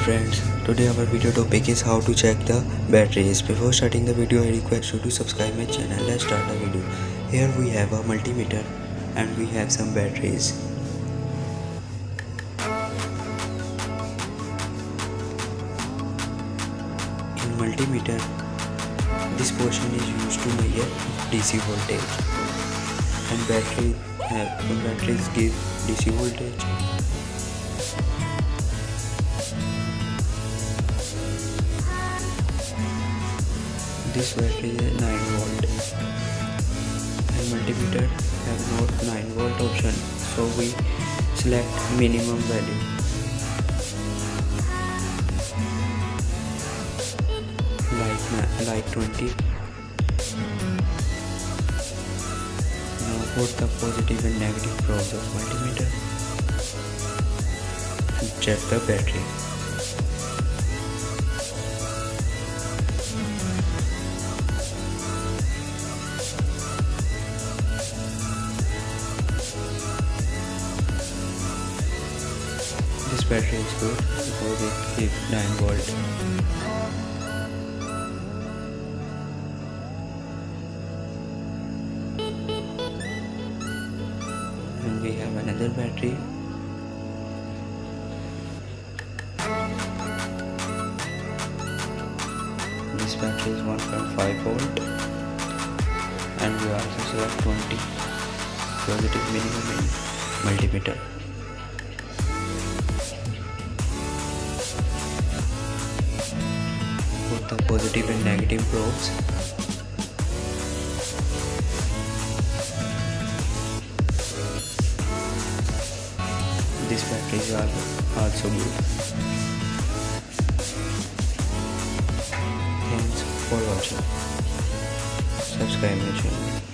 friends, today our video topic is how to check the batteries. Before starting the video, I request you to subscribe my channel. Let's start the video. Here we have a multimeter and we have some batteries. In multimeter, this portion is used to measure DC voltage, and batteries give DC voltage. This battery is 9 volt and multimeter have not 9 volt option, so we select minimum value like 20. Now put the positive and negative probes of multimeter and check the battery. This battery is good because it gives 9 volt. And we have another battery. This battery is 1.5 volt, and we also select 20 positive minimum in multimeter. Put the positive and negative probes. This battery is also good. Thanks for watching. Subscribe my channel.